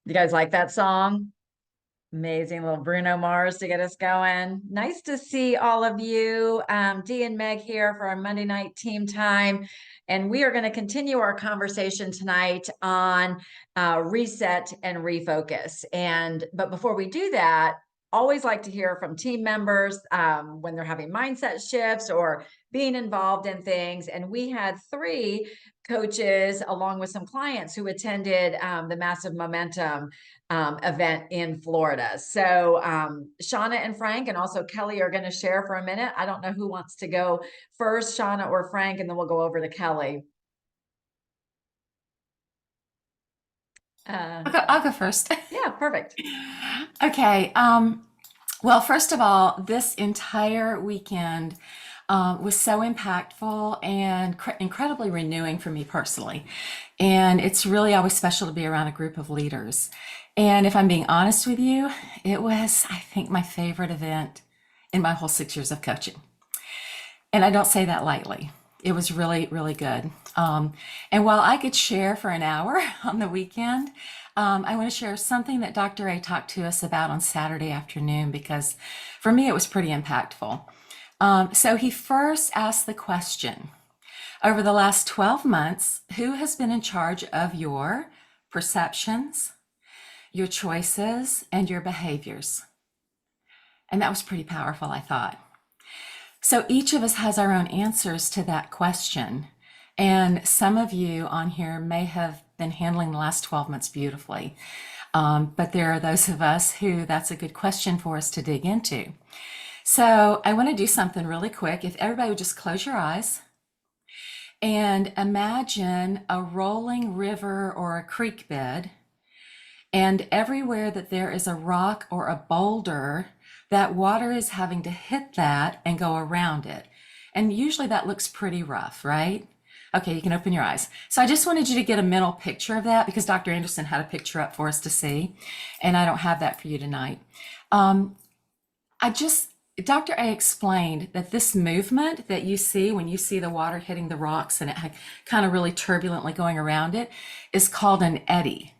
You guys like that song? Amazing little Bruno Mars to get us going. Nice to see all of you. Dee and Meg here for our Monday night team time. And we are going to continue our conversation tonight on reset and refocus. But before we do that, always like to hear from team members when they're having mindset shifts or being involved in things. And we had 3 coaches along with some clients who attended the Massive Momentum event in Florida. So Shauna and Frank and also Kelly are going to share for a minute. I don't know who wants to go first, Shauna or Frank, and then we'll go over to Kelly. I'll go first. Yeah, perfect. Okay. Well, first of all, this entire weekend was so impactful and incredibly renewing for me personally. And it's really always special to be around a group of leaders. And if I'm being honest with you, it was, I think, my favorite event in my whole 6 years of coaching. And I don't say that lightly. It was really, really good. And while I could share for an hour on the weekend, I want to share something that Dr. A talked to us about on Saturday afternoon because for me it was pretty impactful. So he first asked the question, over the last 12 months, who has been in charge of your perceptions, your choices, and your behaviors? And that was pretty powerful, I thought. So each of us has our own answers to that question. And some of you on here may have been handling the last 12 months beautifully. But there are those of us who that's a good question for us to dig into. So I want to do something really quick. If everybody would just close your eyes and imagine a rolling river or a creek bed. And everywhere that there is a rock or a boulder, that water is having to hit that and go around it. And usually that looks pretty rough, right? Okay, you can open your eyes. So I just wanted you to get a mental picture of that because Dr. Anderson had a picture up for us to see, and I don't have that for you tonight. Dr. A explained that this movement that you see when you see the water hitting the rocks and it kind of really turbulently going around it is called an eddy.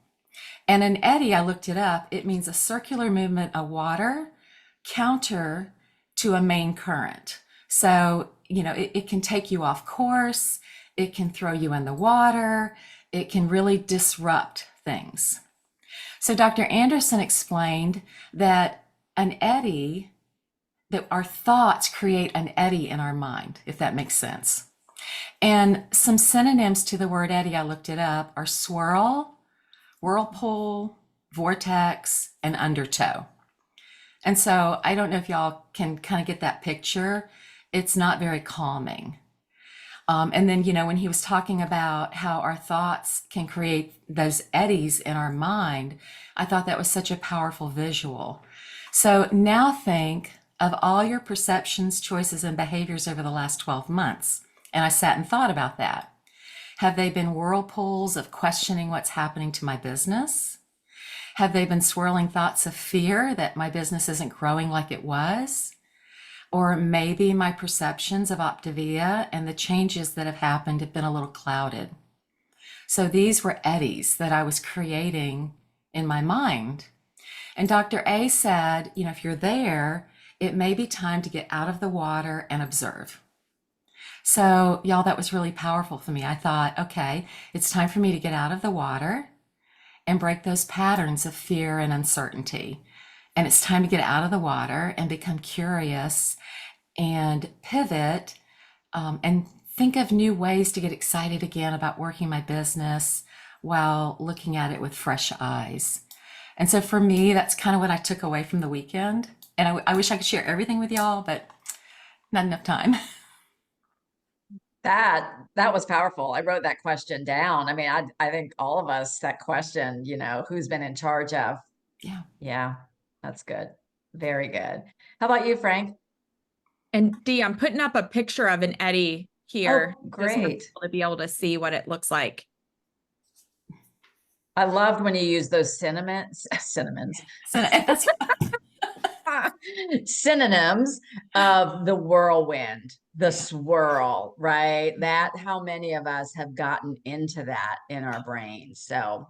And an eddy, I looked it up, it means a circular movement of water counter to a main current. So, it can take you off course, it can throw you in the water, it can really disrupt things. So Dr. Anderson explained that that our thoughts create an eddy in our mind, if that makes sense. And some synonyms to the word eddy, I looked it up, are swirl, whirlpool, vortex, and undertow. And so I don't know if y'all can kind of get that picture. It's not very calming. And then, when he was talking about how our thoughts can create those eddies in our mind, I thought that was such a powerful visual. So now think of all your perceptions, choices, and behaviors over the last 12 months. And I sat and thought about that. Have they been whirlpools of questioning what's happening to my business? Have they been swirling thoughts of fear that my business isn't growing like it was? Or maybe my perceptions of Optavia and the changes that have happened have been a little clouded. So these were eddies that I was creating in my mind. And Dr. A said, if you're there, it may be time to get out of the water and observe. So y'all, that was really powerful for me. I thought, okay, it's time for me to get out of the water and break those patterns of fear and uncertainty. And it's time to get out of the water and become curious and pivot and think of new ways to get excited again about working my business while looking at it with fresh eyes. And so for me, that's kind of what I took away from the weekend. And I wish I could share everything with y'all, but not enough time. That was powerful. I wrote that question down. I mean, I think all of us, that question, who's been in charge of. Yeah. Yeah, that's good. Very good. How about you, Frank? And Dee, I'm putting up a picture of an eddy here. Oh, great. To be able to see what it looks like. I loved when you use those synonyms of the whirlwind, the swirl, right? That how many of us have gotten into that in our brains. So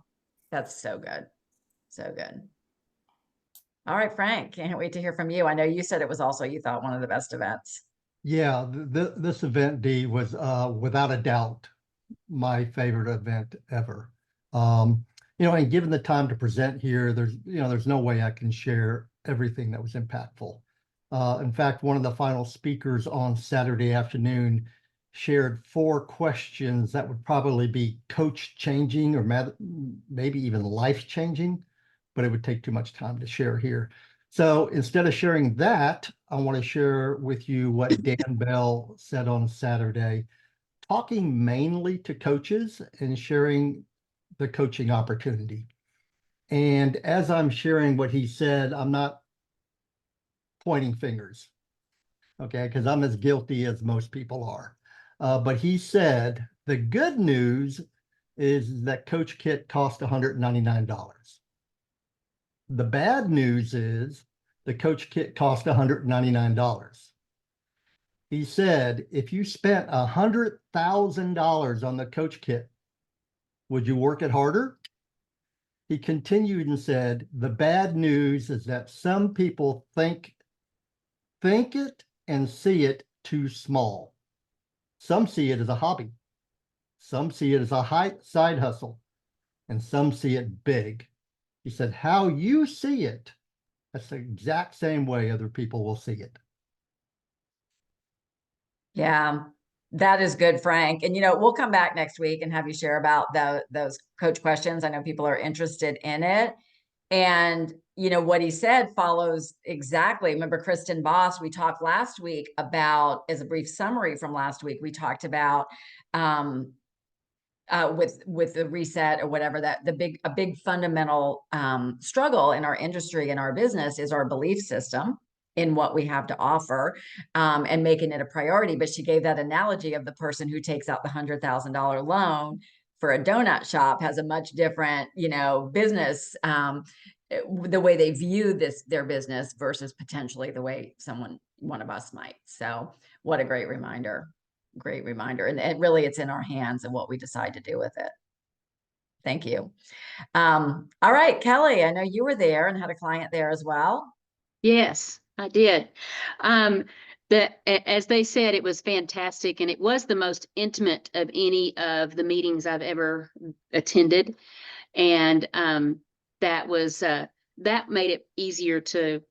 that's so good. So good. All right, Frank, can't wait to hear from you. I know you said it was also, you thought, one of the best events. Yeah, this event, Dee, was without a doubt my favorite event ever. And given the time to present here, there's no way I can share everything that was impactful. In fact, one of the final speakers on Saturday afternoon shared 4 questions that would probably be coach changing or maybe even life changing, but it would take too much time to share here. So instead of sharing that, I want to share with you what Dan Bell said on Saturday, talking mainly to coaches and sharing the coaching opportunity. And as I'm sharing what he said, I'm not pointing fingers, okay, because I'm as guilty as most people are. But he said the good news is that Coach Kit cost $199. The bad news is the Coach Kit cost $199. He said, if you spent $100,000 on the Coach Kit, would you work it harder? He continued and said, the bad news is that some people think it and see it too small. Some see it as a hobby. Some see it as a side hustle, and some see it big. He said, how you see it, that's the exact same way other people will see it. Yeah, that is good, Frank. And, we'll come back next week and have you share about those coach questions. I know people are interested in it. And, what he said follows exactly. Remember Kristen Boss, we talked last week about, as a brief summary from last week, we talked about with the reset or whatever, that a big fundamental struggle in our industry and our business is our belief system in what we have to offer, and making it a priority. But she gave that analogy of the person who takes out the $100,000 loan for a donut shop has a much different, business, the way they view their business versus potentially the way one of us might. So what a great reminder. Great reminder. And really it's in our hands and what we decide to do with it. Thank you. All right, Kelly, I know you were there and had a client there as well. Yes, I did. As they said, it was fantastic, and it was the most intimate of any of the meetings I've ever attended. And that made it easier to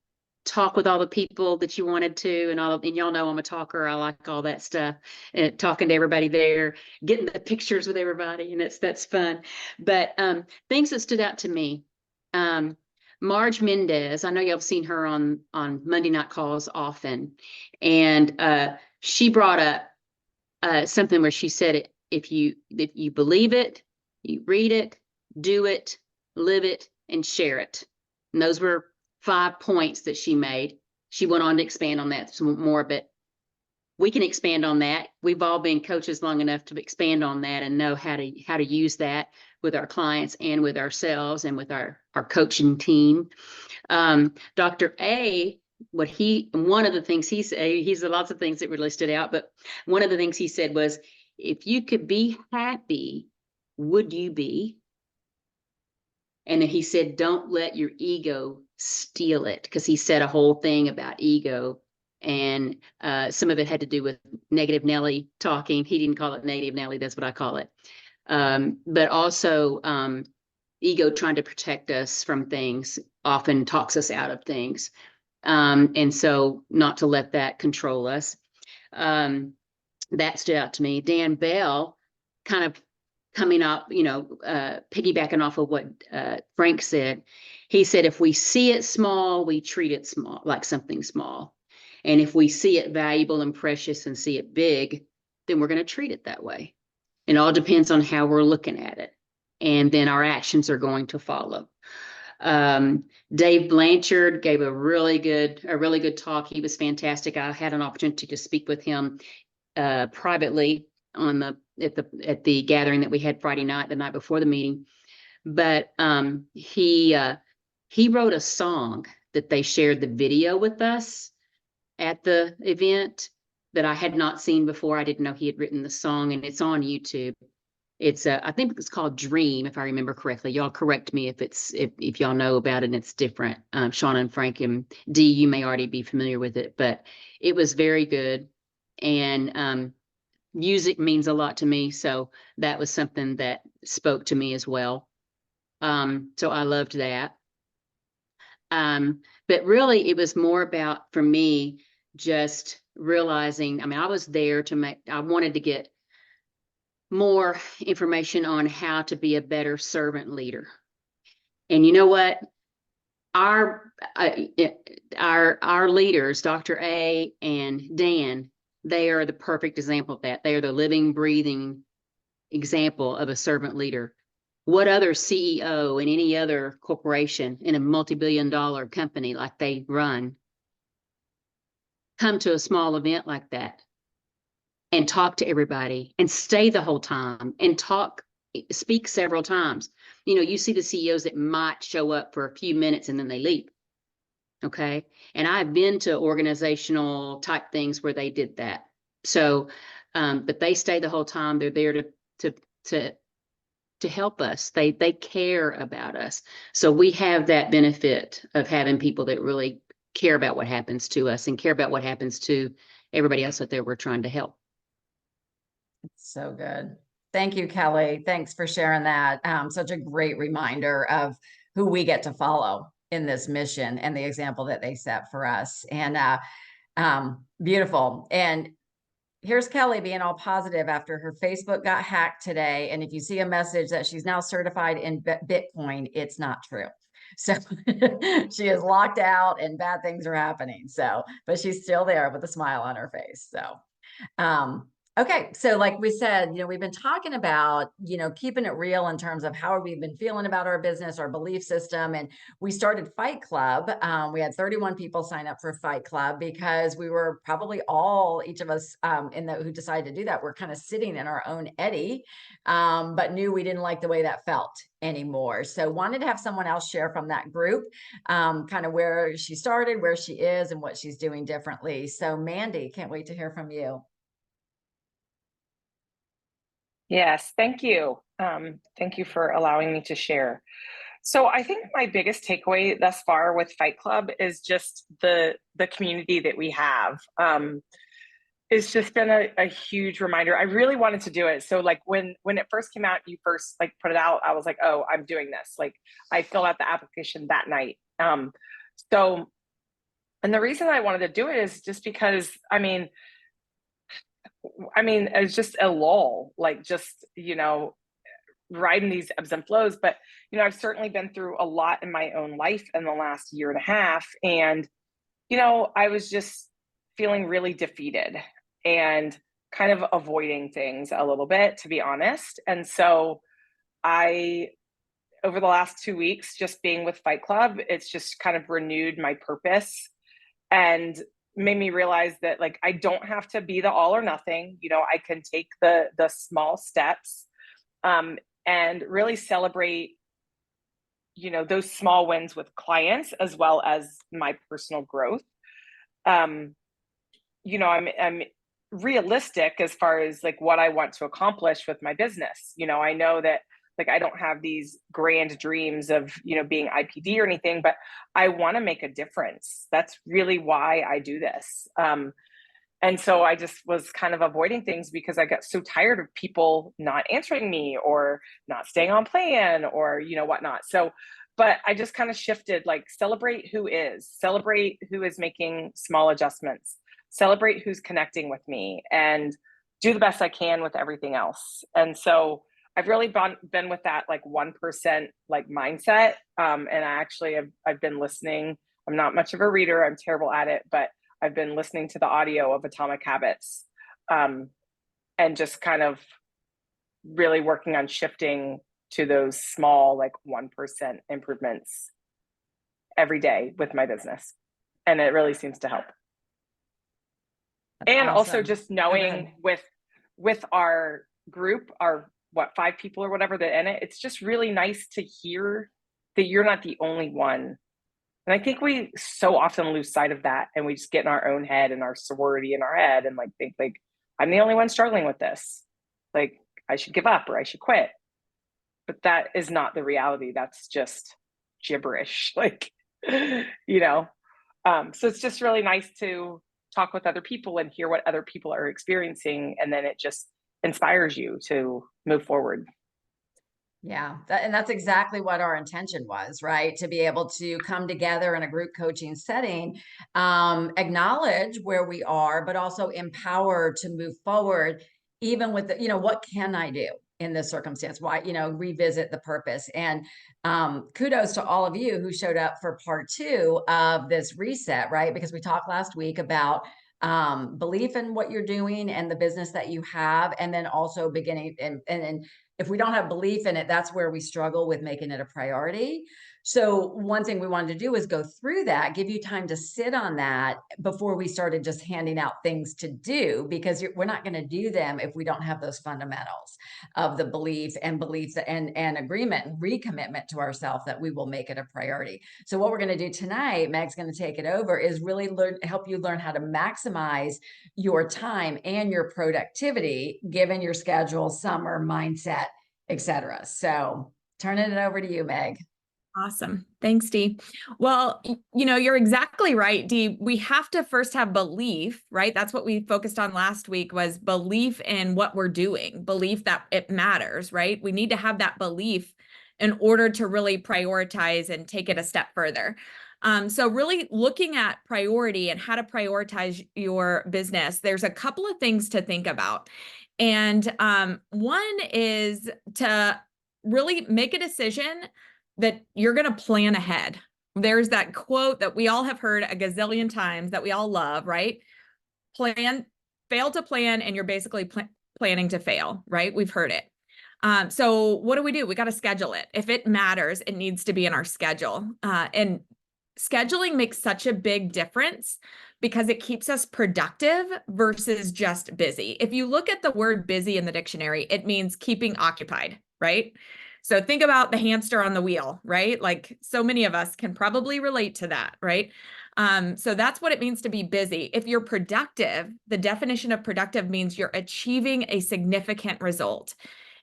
talk with all the people that you wanted to, and y'all know I'm a talker. I like all that stuff, and talking to everybody there, getting the pictures with everybody, and that's fun. But things that stood out to me. Marge Mendez, I know y'all have seen her on Monday Night Calls often, and she brought up something where she said, if you believe it, you read it, do it, live it, and share it. And those were 5 points that she made. She went on to expand on that some more, but we can expand on that. We've all been coaches long enough to expand on that and know how to use that with our clients and with ourselves and with our coaching team. Dr. A, one of the things he said, he's lots of things that really stood out, but one of the things he said was, if you could be happy, would you be? And then he said, don't let your ego steal it, because he said a whole thing about ego. And some of it had to do with negative Nelly talking. He didn't call it negative Nelly. That's what I call it. But also ego trying to protect us from things often talks us out of things. And so not to let that control us. That stood out to me. Dan Bell kind of coming up, piggybacking off of what Frank said. He said, if we see it small, we treat it small, like something small. And if we see it valuable and precious and see it big, then we're going to treat it that way. It all depends on how we're looking at it. And then our actions are going to follow. Dave Blanchard gave a really good talk. He was fantastic. I had an opportunity to speak with him privately at the gathering that we had Friday night, the night before the meeting. But he wrote a song that they shared the video with us at the event that I had not seen before. I didn't know he had written the song, and it's on YouTube. It's I think it's called Dream, if I remember correctly. Y'all correct me if y'all know about it and it's different. Shauna and Frank and Dee, you may already be familiar with it, but it was very good. And music means a lot to me, so that was something that spoke to me as well. So I loved that. But really, it was more about, for me, just realizing, I mean, I was there I wanted to get more information on how to be a better servant leader. And you know what? Our our leaders, Dr. A and Dan, they are the perfect example of that. They are the living, breathing example of a servant leader. What other CEO in any other corporation in a multi-billion-dollar company like they run come to a small event like that and talk to everybody and stay the whole time and speak several times? You know, you see the CEOs that might show up for a few minutes and then they leave. Okay. And I've been to organizational type things where they did that. So, but they stay the whole time. They're there to help us. They care about us. So we have that benefit of having people that really care about what happens to us and care about what happens to everybody else out there we're trying to help. So good. Thank you, Kelly. Thanks for sharing that. Such a great reminder of who we get to follow in this mission and the example that they set for us. And beautiful. And here's Kelly being all positive after her Facebook got hacked today. And if you see a message that she's now certified in Bitcoin, it's not true. So she is locked out and bad things are happening. So, but she's still there with a smile on her face. So, okay. So like we said, you know, we've been talking about, you know, keeping it real in terms of how we've been feeling about our business, our belief system. And we started Fight Club. We had 31 people sign up for Fight Club because we were probably each of us who decided to do that, we're kind of sitting in our own eddy, but knew we didn't like the way that felt anymore. So wanted to have someone else share from that group, kind of where she started, where she is, and what she's doing differently. So Mandy, can't wait to hear from you. Yes, thank you. Thank you for allowing me to share. So I think my biggest takeaway thus far with Fight Club is just the community that we have. It's just been a huge reminder. I really wanted to do it. So like when it first came out, you first like put it out, I was like, oh, I'm doing this. Like I filled out the application that night. And the reason I wanted to do it is just because, I mean, it's just a lull, like just, you know, riding these ebbs and flows. But, you know, I've certainly been through a lot in my own life in the last year and a half. And, you know, I was just feeling really defeated and kind of avoiding things a little bit, to be honest. And so over the last 2 weeks, just being with Fight Club, it's just kind of renewed my purpose and made me realize that like I don't have to be the all or nothing. You know, I can take the small steps and really celebrate, you know, those small wins with clients as well as my personal growth. You know, I'm realistic as far as like what I want to accomplish with my business. You know, I know that like I don't have these grand dreams of, you know, being IPD or anything, but I want to make a difference. That's really why I do this. And so I just was kind of avoiding things because I got so tired of people not answering me or not staying on plan or, you know, whatnot. So, but I just kind of shifted, like celebrate who is making small adjustments, celebrate who's connecting with me, and do the best I can with everything else. And so I've really been with that like 1% like mindset. And I've been listening. I'm not much of a reader. I'm terrible at it, but I've been listening to the audio of Atomic Habits, and just kind of really working on shifting to those small, like 1% improvements every day with my business. And it really seems to help. That's and awesome. Also just knowing with our group, our 5 people or whatever that in it, it's just really nice to hear that you're not the only one. And I think we so often lose sight of that, and we just get in our own head and our sorority in our head and like think like I'm the only one struggling with this. Like I should give up or I should quit. But that is not the reality. That's just gibberish. Like, you know, so it's just really nice to talk with other people and hear what other people are experiencing. And then it just inspires you to move forward. Yeah, and that's exactly what our intention was, right? To be able to come together in a group coaching setting, acknowledge where we are, but also empower to move forward, even with the, what can I do in this circumstance? Why, revisit the purpose. And kudos to all of you who showed up for part 2 of this reset, right? Because we talked last week about belief in what you're doing and the business that you have, and then also beginning and if we don't have belief in it, that's where we struggle with making it a priority. So one thing we wanted to do is go through that, give you time to sit on that before we started just handing out things to do, because we're not going to do them if we don't have those fundamentals of the beliefs and agreement and recommitment to ourselves that we will make it a priority. So what we're going to do tonight, Meg's going to take it over, is really help you learn how to maximize your time and your productivity given your schedule, summer, mindset, etc. So turning it over to you, Meg. Awesome. Thanks, Dee. Well, you're exactly right, Dee. We have to first have belief, right? That's what we focused on last week, was belief in what we're doing, belief that it matters, right? We need to have that belief in order to really prioritize and take it a step further. So really looking at priority and how to prioritize your business, there's a couple of things to think about. And one is to really make a decision that you're going to plan ahead. There's that quote that we all have heard a gazillion times that we all love, right? Fail to plan, and you're basically planning to fail, right? We've heard it. So what do? We got to schedule it. If it matters, it needs to be in our schedule. And scheduling makes such a big difference because it keeps us productive versus just busy. If you look at the word busy in the dictionary, it means keeping occupied, right? So think about the hamster on the wheel, right? Like so many of us can probably relate to that, right? So that's what it means to be busy. If you're productive, the definition of productive means you're achieving a significant result.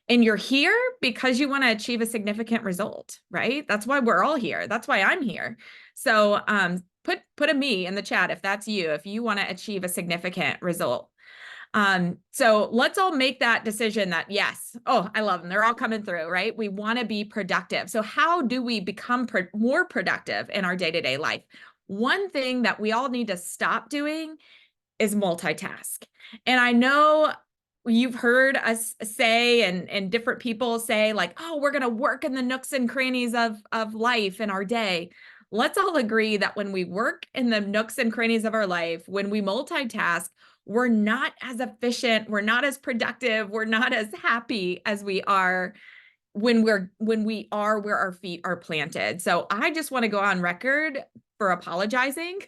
And you're here because you want to achieve a significant result, right? That's why we're all here. That's why I'm here. So put a me in the chat if that's you, if you want to achieve a significant result. So let's all make that decision that yes, oh, I love them. They're all coming through, right? We want to be productive. So how do we become more productive in our day-to-day life? One thing that we all need to stop doing is multitask. And I know you've heard us say and different people say like, oh, we're going to work in the nooks and crannies of life in our day. Let's all agree that when we work in the nooks and crannies of our life, when we multitask, we're not as efficient, we're not as productive, we're not as happy as we are when we are where our feet are planted. So I just want to go on record for apologizing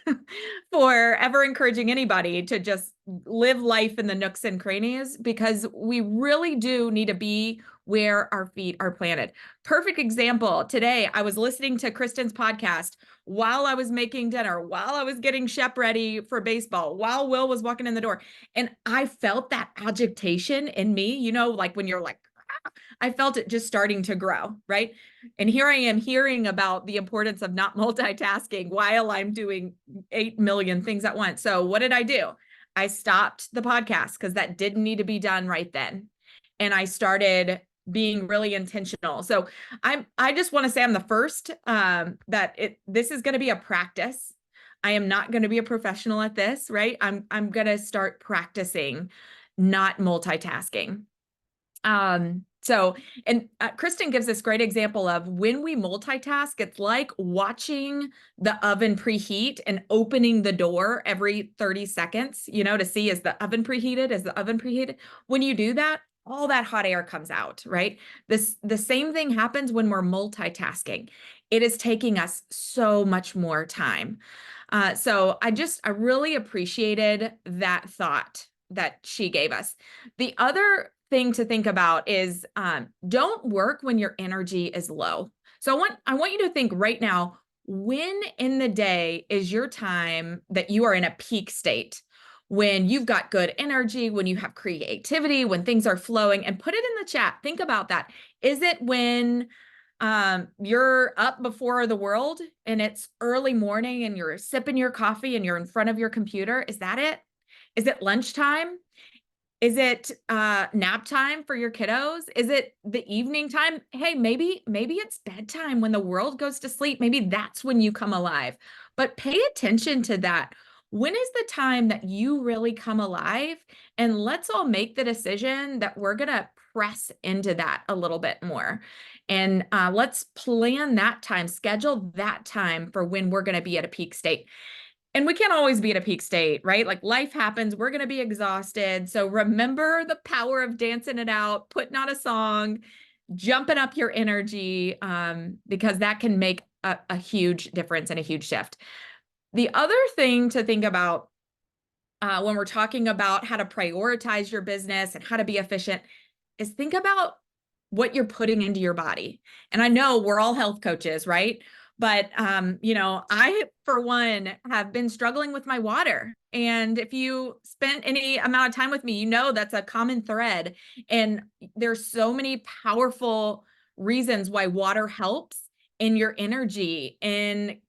for ever encouraging anybody to just live life in the nooks and crannies, because we really do need to be where our feet are planted. Perfect example. Today, I was listening to Kristen's podcast while I was making dinner, while I was getting Shep ready for baseball, while Will was walking in the door. And I felt that agitation in me, like when you're like, I felt it just starting to grow, right? And here I am hearing about the importance of not multitasking while I'm doing 8 million things at once. So what did I do? I stopped the podcast because that didn't need to be done right then. And I started being really intentional. So I just want to say I'm the first this is going to be a practice. I am not going to be a professional at this, right? I'm going to start practicing not multitasking. Kristen gives this great example of when we multitask, it's like watching the oven preheat and opening the door every 30 seconds, to see, is the oven preheated? Is the oven preheated? When you do that, all that hot air comes out, right? The same thing happens when we're multitasking. It is taking us so much more time. So I really appreciated that thought that she gave us. The other thing to think about is don't work when your energy is low. So I want you to think right now, when in the day is your time that you are in a peak state? when you've got good energy, when you have creativity, when things are flowing, and put it in the chat. Think about that. Is it when you're up before the world and it's early morning and you're sipping your coffee and you're in front of your computer? Is that it? Is it lunchtime? Is it nap time for your kiddos? Is it the evening time? Hey, maybe it's bedtime when the world goes to sleep. Maybe that's when you come alive. But pay attention to that. When is the time that you really come alive? And let's all make the decision that we're going to press into that a little bit more. And let's plan that time, schedule that time for when we're going to be at a peak state. And we can't always be at a peak state, right? Like life happens, we're going to be exhausted. So remember the power of dancing it out, putting on a song, jumping up your energy, because that can make a huge difference and a huge shift. The other thing to think about when we're talking about how to prioritize your business and how to be efficient is think about what you're putting into your body. And I know we're all health coaches, right? But, I, for one, have been struggling with my water. And if you spent any amount of time with me, you know that's a common thread. And there's so many powerful reasons why water helps in your energy, in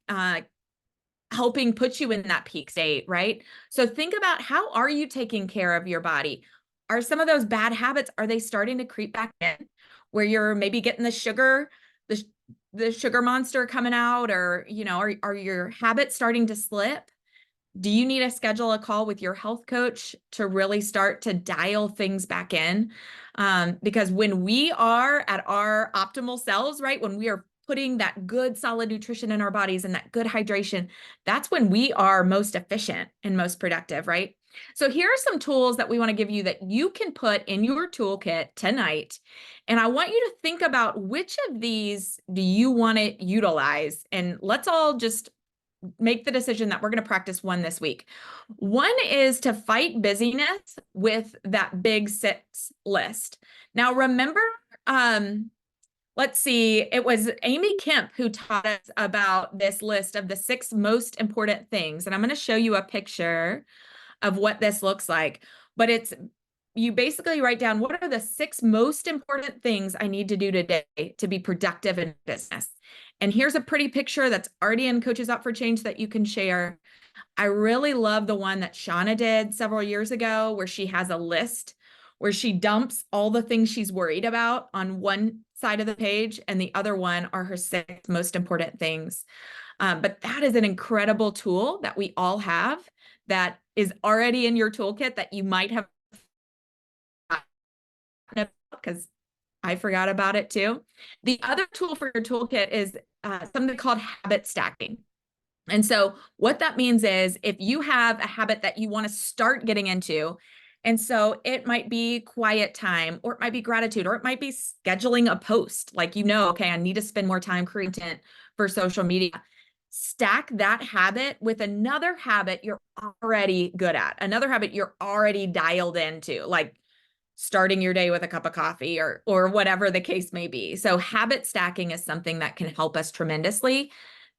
helping put you in that peak state, right? So think about, how are you taking care of your body? Are some of those bad habits, are they starting to creep back in, where you're maybe getting the sugar monster coming out, or, are your habits starting to slip? Do you need to schedule a call with your health coach to really start to dial things back in? Because when we are at our optimal selves, right, when we are putting that good solid nutrition in our bodies and that good hydration, that's when we are most efficient and most productive, right? So here are some tools that we want to give you that you can put in your toolkit tonight. And I want you to think about, which of these do you want to utilize? And let's all just make the decision that we're going to practice one this week. One is to fight busyness with that big 6 list. Now, remember, let's see, it was Amy Kemp who taught us about this list of the 6 most important things. And I'm going to show you a picture of what this looks like. But you basically write down, what are the 6 most important things I need to do today to be productive in business? And here's a pretty picture that's already in Coaches Up for Change that you can share. I really love the one that Shauna did several years ago, where she has a list where she dumps all the things she's worried about on one side of the page, and the other one are her 6 most important things. But that is an incredible tool that we all have, that is already in your toolkit, that you might have, because I forgot about it too. The other tool for your toolkit is something called habit stacking. And so what that means is, if you have a habit that you want to start getting into, and so it might be quiet time, or it might be gratitude, or it might be scheduling a post, like, okay, I need to spend more time creating content for social media. Stack that habit with another habit you're already good at, another habit you're already dialed into, like starting your day with a cup of coffee, or whatever the case may be. So habit stacking is something that can help us tremendously.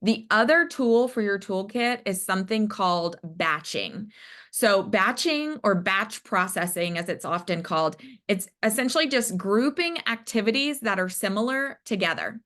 The other tool for your toolkit is something called batching. So batching, or batch processing as it's often called, it's essentially just grouping activities that are similar together.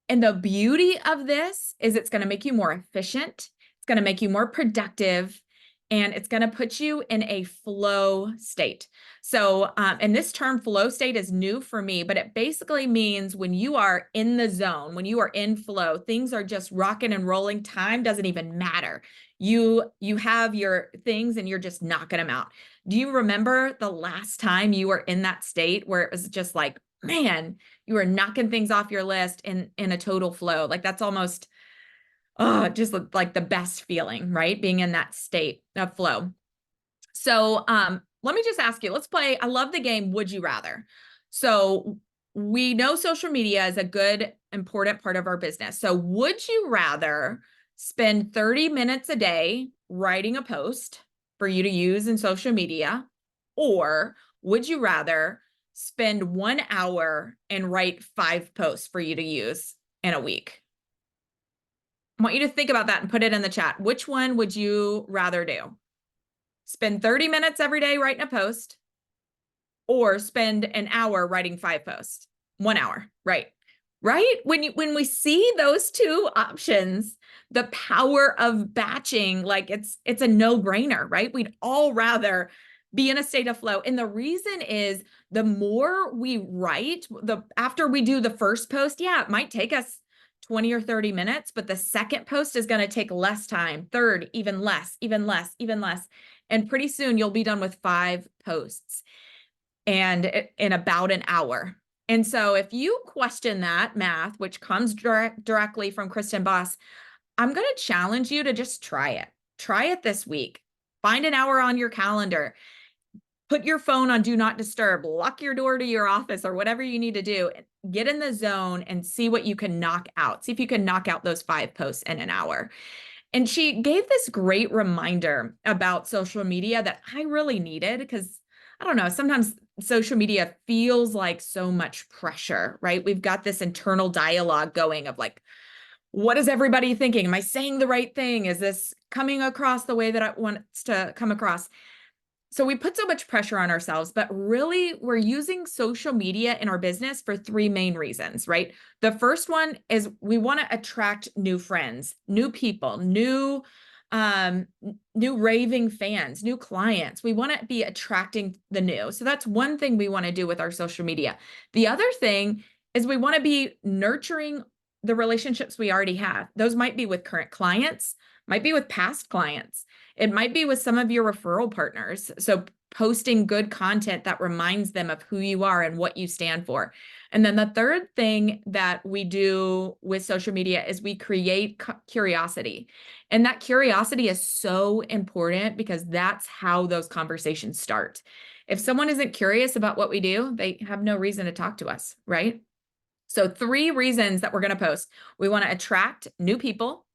And the beauty of this is it's going to make you more efficient. It's going to make you more productive, and it's going to put you in a flow state. So, and this term flow state is new for me, but it basically means when you are in the zone, when you are in flow, things are just rocking and rolling. Time doesn't even matter. You have your things and you're just knocking them out. Do you remember the last time you were in that state where it was just like, man, you were knocking things off your list in a total flow? Like, that's almost, just like the best feeling, right? Being in that state of flow. So, let me just ask you, let's play. I love the game, Would You Rather? So we know social media is a good, important part of our business. So would you rather spend 30 minutes a day writing a post for you to use in social media, or would you rather spend 1 hour and write 5 posts for you to use in a week? I want you to think about that and put it in the chat. Which one would you rather do? spend 30 minutes every day writing a post, or spend an hour writing 5 posts. 1 hour, right? Right? When we see those two options, the power of batching, like it's a no-brainer, right? We'd all rather be in a state of flow. And the reason is the more we write, after we do the first post, yeah, it might take us 20 or 30 minutes, but the second post is going to take less time. Third, even less, even less, even less. And pretty soon you'll be done with 5 posts and in about an hour. And so if you question that math, which comes directly from Kristen Boss, I'm going to challenge you to just try it. Try it this week. Find an hour on your calendar. Put your phone on do not disturb, lock your door to your office or whatever you need to do. Get in the zone and see what you can knock out. See if you can knock out those 5 posts in an hour. And she gave this great reminder about social media that I really needed, because I don't know, sometimes social media feels like so much pressure, right? We've got this internal dialogue going of like, what is everybody thinking? Am I saying the right thing? Is this coming across the way that I want it to come across? So we put so much pressure on ourselves, but really we're using social media in our business for 3 main reasons, right? The first one is we want to attract new friends, new people, new raving fans, new clients. We want to be attracting the new. So that's one thing we want to do with our social media. The other thing is we want to be nurturing the relationships we already have. Those might be with current clients, might be with past clients. It might be with some of your referral partners. So posting good content that reminds them of who you are and what you stand for. And then the third thing that we do with social media is we create curiosity. And that curiosity is so important because that's how those conversations start. If someone isn't curious about what we do, they have no reason to talk to us, right? So 3 reasons that we're going to post. We want to attract new people.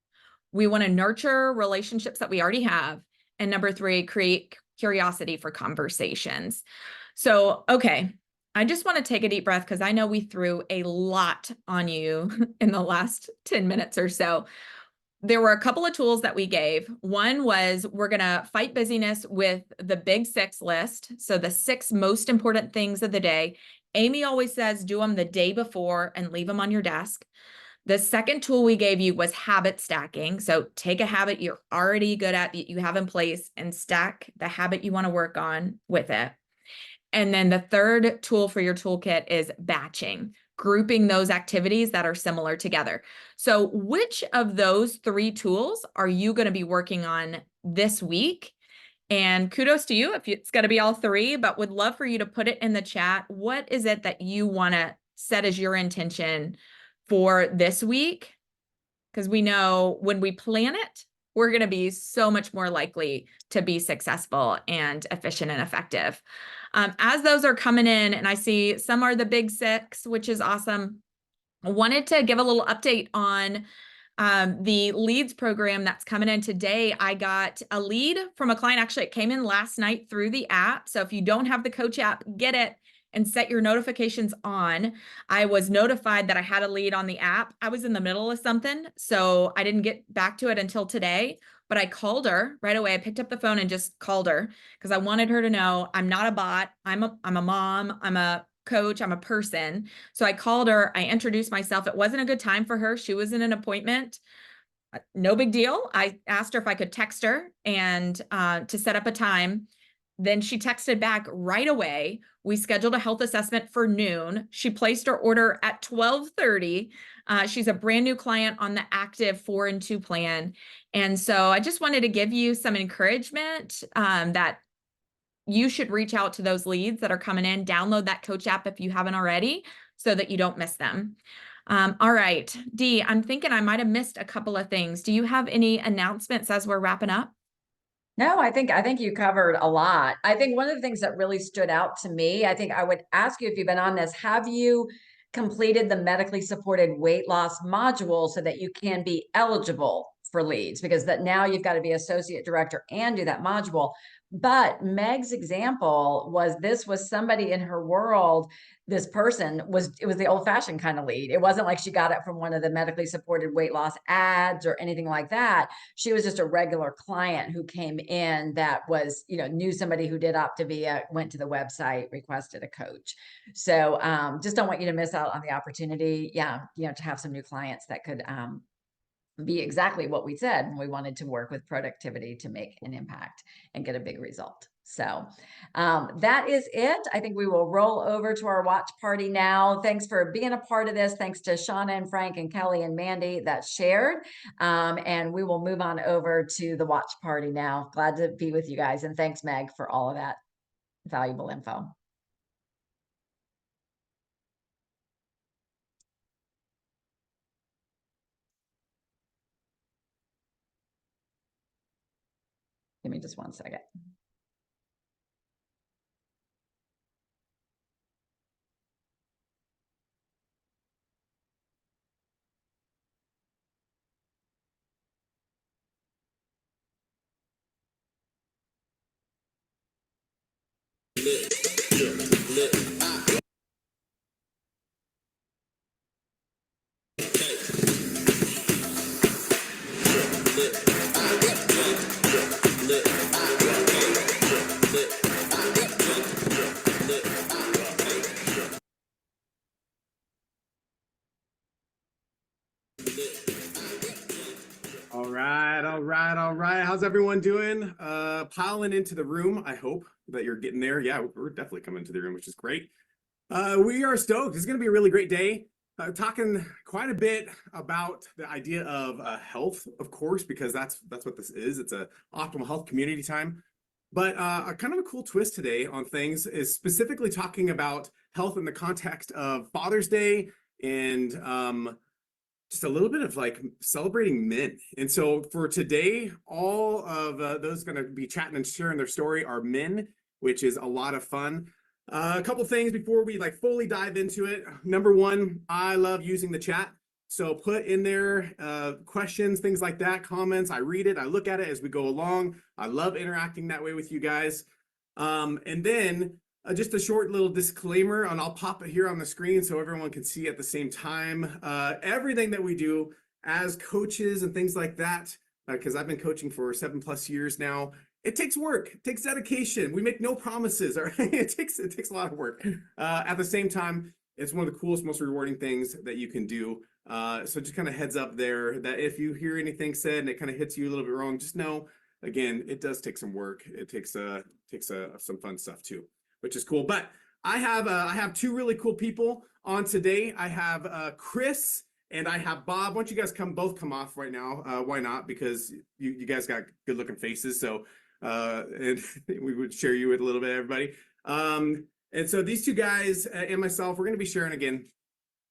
We want to nurture relationships that we already have. And number 3, create curiosity for conversations. So, okay, I just want to take a deep breath because I know we threw a lot on you in the last 10 minutes or so. There were a couple of tools that we gave. One was we're going to fight busyness with the big 6 list. So the 6 most important things of the day. Amy always says, do them the day before and leave them on your desk. The second tool we gave you was habit stacking. So take a habit you're already good at, that you have in place, and stack the habit you want to work on with it. And then the third tool for your toolkit is batching, grouping those activities that are similar together. So which of those 3 tools are you going to be working on this week? And kudos to you if it's going to be all 3, but would love for you to put it in the chat. What is it that you want to set as your intention for this week? Because we know when we plan it, we're going to be so much more likely to be successful and efficient and effective. As those are coming in, and I see some are the big 6, which is awesome. I wanted to give a little update on the leads program that's coming in today. I got a lead from a client. Actually, it came in last night through the app. So if you don't have the Coach app, get it and set your notifications on. I was notified that I had a lead on the app. I was in the middle of something, so I didn't get back to it until today, but I called her right away. I picked up the phone and just called her because I wanted her to know I'm not a bot. I'm a mom. I'm a coach. I'm a person. So I called her. I introduced myself. It wasn't a good time for her. She was in an appointment. No big deal. I asked her if I could text her and to set up a time. Then she texted back right away. We scheduled a health assessment for noon. She placed her order at 12:30. She's a brand new client on the active 4 and 2 plan. And so I just wanted to give you some encouragement that you should reach out to those leads that are coming in. Download that Coach app if you haven't already so that you don't miss them. All right, Dee, I'm thinking I might have missed a couple of things. Do you have any announcements as we're wrapping up? No, I think you covered a lot. I think one of the things that really stood out to me, I think I would ask you if you've been on this, have you completed the medically supported weight loss module so that you can be eligible for leads? Because that now you've got to be associate director and do that module. But Meg's example was somebody in her world. This person it was the old fashioned kind of lead. It wasn't like she got it from one of the medically supported weight loss ads or anything like that. She was just a regular client who came in that was, knew somebody who did Optavia, went to the website, requested a coach. So just don't want you to miss out on the opportunity. Yeah. To have some new clients that could be exactly what we said when we wanted to work with productivity to make an impact and get a big result. So that is it. I think we will roll over to our watch party now. Thanks for being a part of this. Thanks to Shauna and Frank and Kelly and Mandy that shared. And we will move on over to the watch party now. Glad to be with you guys. And thanks, Meg, for all of that valuable info. Give me just one second. All right. How's everyone doing? Piling into the room. I hope that you're getting there. Yeah, we're definitely coming into the room, which is great. We are stoked. It's going to be a really great day. Talking quite a bit about the idea of health, of course, because that's what this is. It's a optimal health community time. But a kind of a cool twist today on things is specifically talking about health in the context of Father's Day and just a little bit of like celebrating men. And so for today, all of those going to be chatting and sharing their story are men, which is a lot of fun. A couple things before we like fully dive into it. Number one, I love using the chat. So put in there questions, things like that, comments. I read it. I look at it as we go along. I love interacting that way with you guys. And then just a short little disclaimer, and I'll pop it here on the screen so everyone can see at the same time. Everything that we do as coaches and things like that, because I've been coaching for 7+ years now, it takes work, it takes dedication. We make no promises, all right? It takes a lot of work. At the same time, it's one of the coolest, most rewarding things that you can do. So just kind of heads up there that if you hear anything said and it kind of hits you a little bit wrong, just know, again, it does take some work. It takes some fun stuff too, which is cool. But I have two really cool people on today. I have Chris and I have Bob. Why don't you guys both come off right now? Why not? Because you guys got good looking faces. So and we would share you with a little bit, everybody. And so these two guys and myself, we're going to be sharing again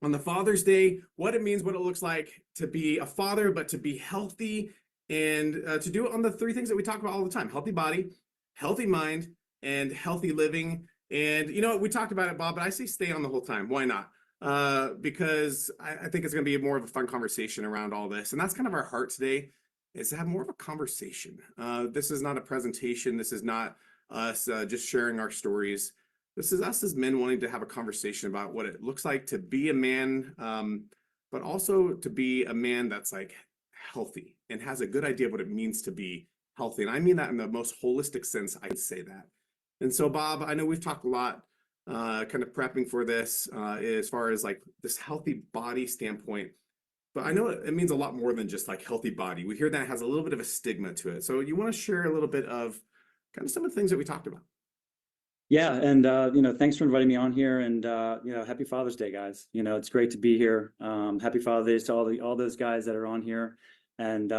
on the Father's Day, what it means, what it looks like to be a father, but to be healthy and to do it on the three things that we talk about all the time: healthy body, healthy mind, and healthy living. And you know, we talked about it, Bob, but I say stay on the whole time. Why not? Because I think it's going to be more of a fun conversation around all this. And that's kind of our heart today, is to have more of a conversation. This is not a presentation. This is not us just sharing our stories. This is us as men wanting to have a conversation about what it looks like to be a man, but also to be a man that's like healthy and has a good idea of what it means to be healthy. And I mean that in the most holistic sense I can say that. And so, Bob, I know we've talked a lot kind of prepping for this as far as like this healthy body standpoint. But I know it means a lot more than just like healthy body. We hear that it has a little bit of a stigma to it. So you want to share a little bit of kind of some of the things that we talked about? Yeah, and you know, thanks for inviting me on here, and you know, happy Father's Day, guys. You know, it's great to be here. Happy Father's Day to all those guys that are on here, and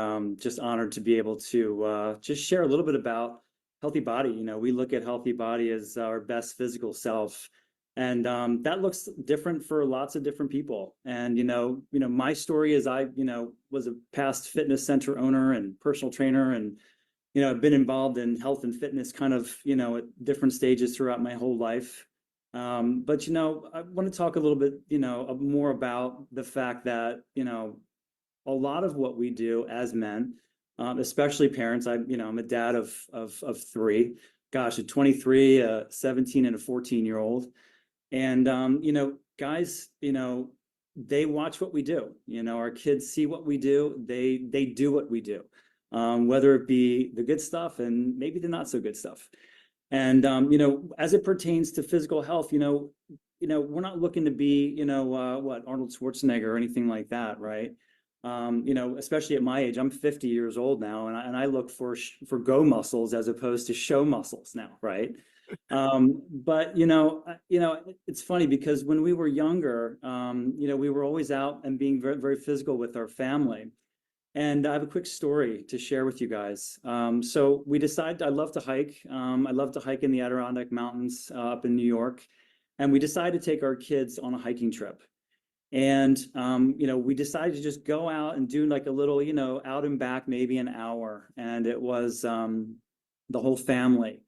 just honored to be able to just share a little bit about healthy body. You know, we look at healthy body as our best physical self, and that looks different for lots of different people. And you know, my story is I was a past fitness center owner and personal trainer, and you know, I've been involved in health and fitness kind of, you know, at different stages throughout my whole life. But, you know, I want to talk a little bit, you know, more about the fact that, you know, a lot of what we do as men especially parents. I'm a dad of three. Gosh, a 23, a 17, and a 14-year-old. And guys, they watch what we do. Our kids see what we do. They do what we do, whether it be the good stuff and maybe the not so good stuff. And as it pertains to physical health, we're not looking to be, what, Arnold Schwarzenegger or anything like that, right? Especially at my age, I'm 50 years old now, and I look for go muscles as opposed to show muscles now, right? But it's funny because when we were younger, we were always out and being very, very physical with our family. And I have a quick story to share with you guys. So we decided, I love to hike. I love to hike in the Adirondack Mountains up in New York. And we decided to take our kids on a hiking trip. And, we decided to just go out and do like a little, out and back, maybe an hour. And it was the whole family.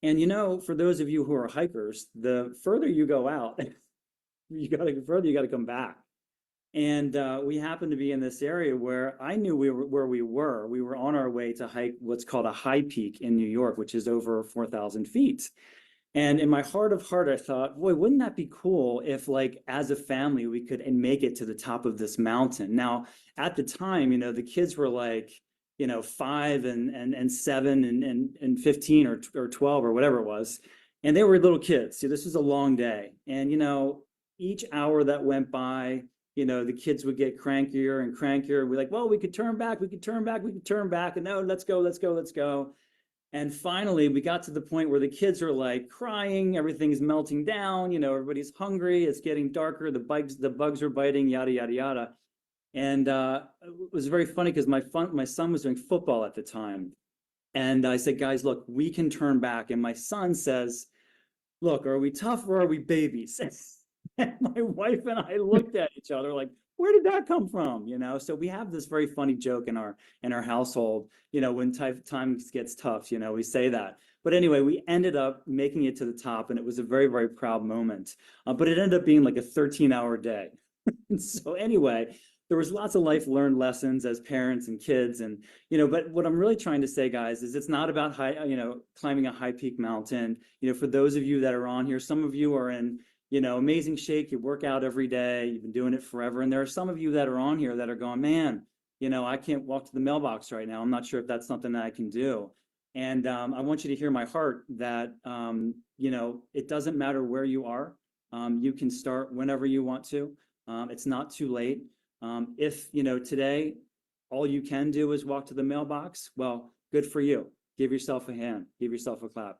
And, for those of you who are hikers, the further you go out, you got to come back. And we happened to be in this area where I knew we were. We were on our way to hike what's called a high peak in New York, which is over 4,000 feet. And in my heart of heart, I thought, boy, wouldn't that be cool if, like, as a family, we could make it to the top of this mountain. Now, at the time, the kids were like, 5 and 7 and 15 or 12 or whatever it was. And they were little kids. See, this was a long day. And, each hour that went by, the kids would get crankier and crankier. We're like, well, we could turn back. We could turn back. We could turn back. And no, let's go, let's go, let's go. And finally, we got to the point where the kids are like crying, everything's melting down, everybody's hungry, it's getting darker, the bugs are biting, yada, yada, yada. And it was very funny because my son was doing football at the time. And I said, guys, look, we can turn back. And my son says, look, are we tough or are we babies? And my wife and I looked at each other like, where did that come from? So we have this very funny joke in our household, when times gets tough, we say that. But anyway, we ended up making it to the top, and it was a very, very proud moment. But it ended up being like a 13-hour day. So anyway, there was lots of life learned lessons as parents and kids. And, but what I'm really trying to say, guys, is it's not about climbing a high peak mountain. For those of you that are on here, some of you are in amazing shape, you work out every day, you've been doing it forever. And there are some of you that are on here that are going, man, I can't walk to the mailbox right now. I'm not sure if that's something that I can do. And I want you to hear my heart that, it doesn't matter where you are. You can start whenever you want to. It's not too late. If, today, all you can do is walk to the mailbox, well, good for you. Give yourself a hand, give yourself a clap.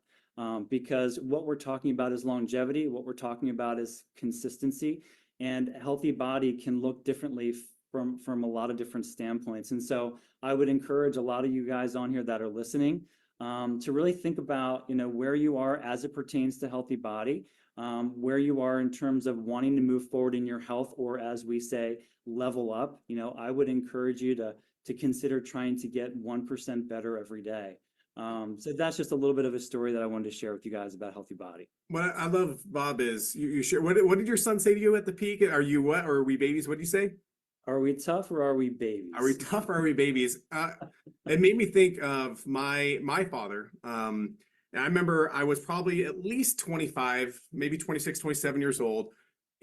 Because what we're talking about is longevity. What we're talking about is consistency, and a healthy body can look differently from a lot of different standpoints. And so I would encourage a lot of you guys on here that are listening to really think about, where you are as it pertains to healthy body, where you are in terms of wanting to move forward in your health, or as we say, level up. I would encourage you to consider trying to get 1% better every day. So that's just a little bit of a story that I wanted to share with you guys about healthy body. What I love, Bob, is you share. What did your son say to you at the peak? Are you what? Or are we babies? What did you say? Are we tough or are we babies? Are we tough or are we babies? It made me think of my father. And I remember I was probably at least 25, maybe 26, 27 years old.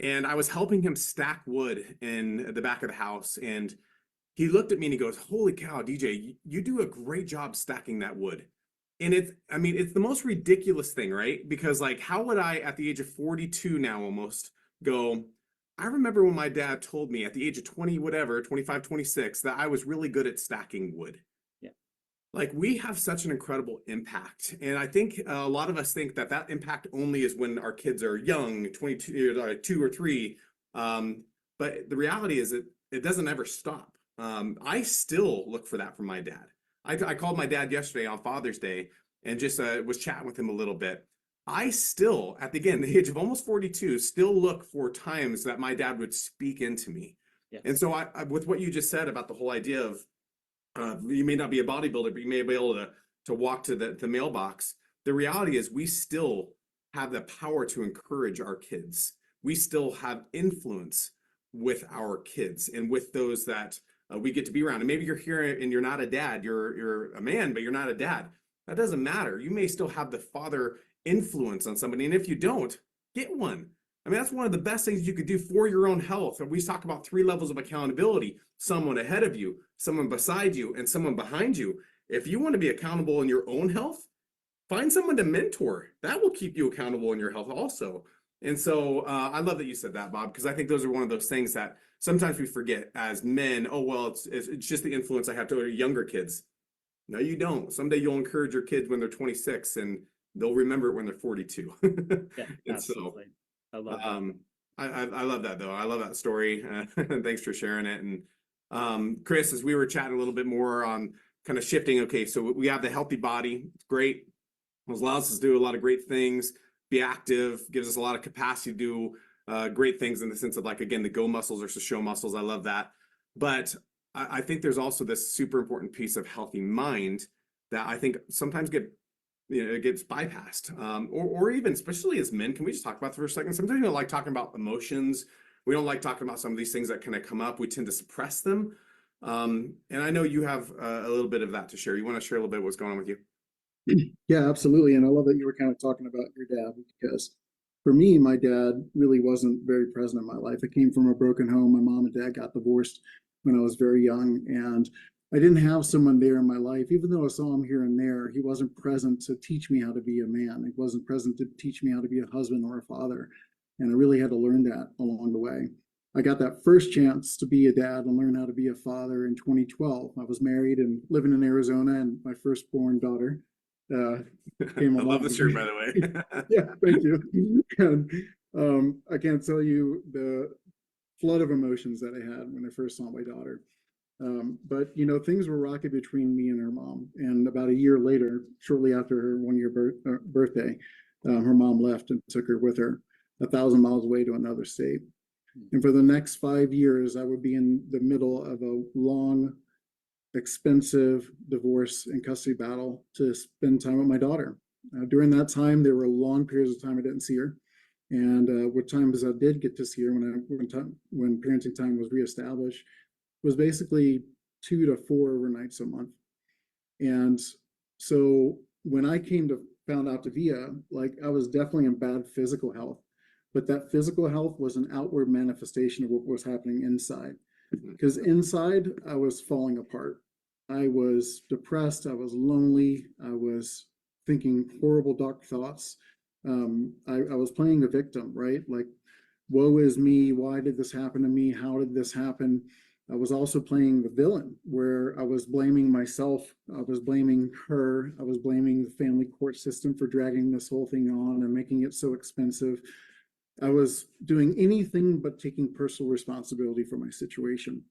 And I was helping him stack wood in the back of the house. And he looked at me and he goes, holy cow, DJ, you do a great job stacking that wood. And it's the most ridiculous thing, right? Because like, how would I, at the age of 42 now almost, go, I remember when my dad told me at the age of 20, whatever, 25, 26, that I was really good at stacking wood. Yeah. Like, we have such an incredible impact. And I think a lot of us think that impact only is when our kids are young, 22, 2 or 3. But the reality is that it doesn't ever stop. I still look for that from my dad. I called my dad yesterday on Father's Day and just was chatting with him a little bit. I still, at the age of almost 42, still look for times that my dad would speak into me. Yes. And so I, with what you just said about the whole idea of you may not be a bodybuilder, but you may be able to walk to the mailbox. The reality is we still have the power to encourage our kids. We still have influence with our kids and with those that we get to be around. And maybe you're here and you're not a dad, you're a man, but you're not a dad. That doesn't matter. You may still have the father influence on somebody. And if you don't, get one. I mean, that's one of the best things you could do for your own health. And we talk about 3 levels of accountability: someone ahead of you, someone beside you, and someone behind you. If you want to be accountable in your own health, find someone to mentor. That will keep you accountable in your health also. And so I love that you said that, Bob, because I think those are one of those things that sometimes we forget as men. Oh, well, it's just the influence I have to younger kids. No, you don't. Someday you'll encourage your kids when they're 26 and they'll remember it when they're 42. Yeah, And absolutely. I love I love that though. I love that story. Thanks for sharing it. And Chris, as we were chatting a little bit more on kind of shifting, okay, so we have the healthy body. It's great. It allows us to do a lot of great things, be active, gives us a lot of capacity to do great things in the sense of, like, again, the go muscles versus show muscles. I love that. But I think there's also this super important piece of healthy mind that I think sometimes it gets bypassed, or even, especially as men. Can we just talk about that for a second? Sometimes we don't like talking about emotions. We don't like talking about some of these things that kind of come up. We tend to suppress them. And I know you have a little bit of that to share. You want to share a little bit what's going on with you? Yeah, absolutely. And I love that you were kind of talking about your dad, because for me, my dad really wasn't very present in my life. I came from a broken home. My mom and dad got divorced when I was very young, and I didn't have someone there in my life. Even though I saw him here and there, he wasn't present to teach me how to be a man. He wasn't present to teach me how to be a husband or a father. And I really had to learn that along the way. I got that first chance to be a dad and learn how to be a father in 2012. I was married and living in Arizona, and my firstborn daughter came I along. love the shirt, by the way. Yeah, thank you. And I can't tell you the flood of emotions that I had when I first saw my daughter. But things were rocky between me and her mom. And about a year later, shortly after her 1-year birthday, her mom left and took her with her 1,000 miles away to another state. And for the next 5 years, I would be in the middle of a long, expensive divorce and custody battle to spend time with my daughter. During that time, there were long periods of time I didn't see her. And what times I did get to see her when parenting time was reestablished was basically 2 to 4 overnights a month. And so when I found out Tavia, like, I was definitely in bad physical health, but that physical health was an outward manifestation of what was happening inside. Because inside, I was falling apart. I was depressed. I was lonely. I was thinking horrible, dark thoughts. I was playing the victim, right? Like, woe is me. Why did this happen to me? How did this happen? I was also playing the villain, where I was blaming myself. I was blaming her. I was blaming the family court system for dragging this whole thing on and making it so expensive. I was doing anything but taking personal responsibility for my situation.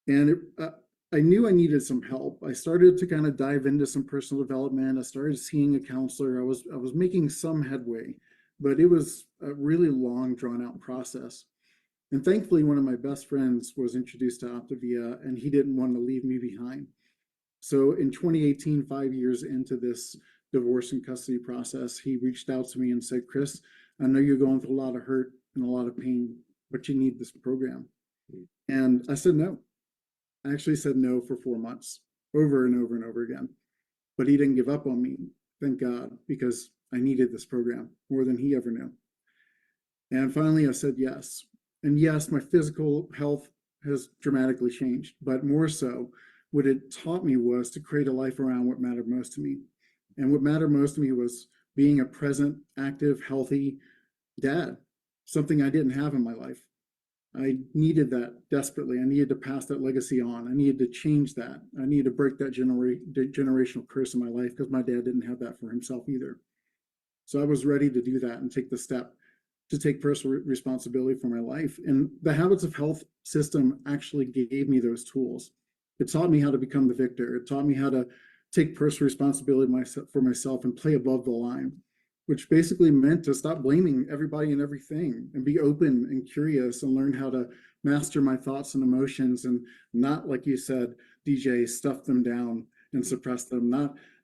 And I knew I needed some help. I started to kind of dive into some personal development. I started seeing a counselor. I was making some headway, but it was a really long, drawn out process. And thankfully, one of my best friends was introduced to Optavia, and he didn't want to leave me behind. So in 2018, 5 years into this divorce and custody process, he reached out to me and said, "Chris, I know you're going through a lot of hurt and a lot of pain, but you need this program." And I said no. I actually said no for 4 months, over and over and over again. But he didn't give up on me, thank God, because I needed this program more than he ever knew. And finally, I said yes. And yes, my physical health has dramatically changed, but more so, what it taught me was to create a life around what mattered most to me. And what mattered most to me was being a present, active, healthy dad, something I didn't have in my life. I needed that desperately. I needed to pass that legacy on. I needed to change that. I needed to break that generational curse in my life, because my dad didn't have that for himself either. So I was ready to do that and take the step to take personal responsibility for my life. And the Habits of Health system actually gave me those tools. It taught me how to become the victor. It taught me how to take personal responsibility for myself and play above the line, which basically meant to stop blaming everybody and everything and be open and curious and learn how to master my thoughts and emotions, and not, like you said, DJ, stuff them down and suppress them,